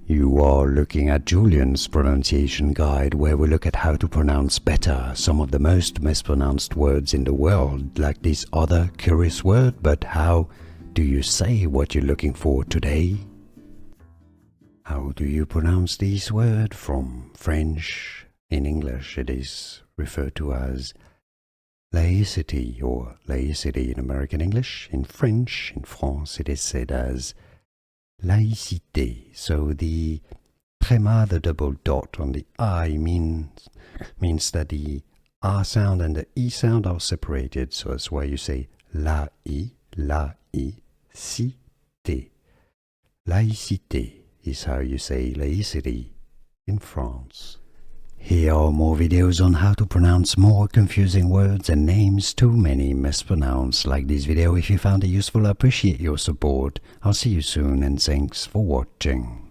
You are looking at Julian's pronunciation guide, where we look at how to pronounce better some of the most mispronounced words in the world, like this other curious word. But how do you say what you're looking for today? How do you pronounce this word from French? In English it is referred to as laïcité, or laïcité in American English. In French, in France, it is said as laïcité. So the tréma, the double dot on the I, means that the R sound and the E sound are separated. So that's why you say laïcité. Laïcité is how you say laïcity in France. Here are more videos on how to pronounce more confusing words and names too many mispronounced. Like this video if you found it useful. I appreciate your support. I'll see you soon and thanks for watching.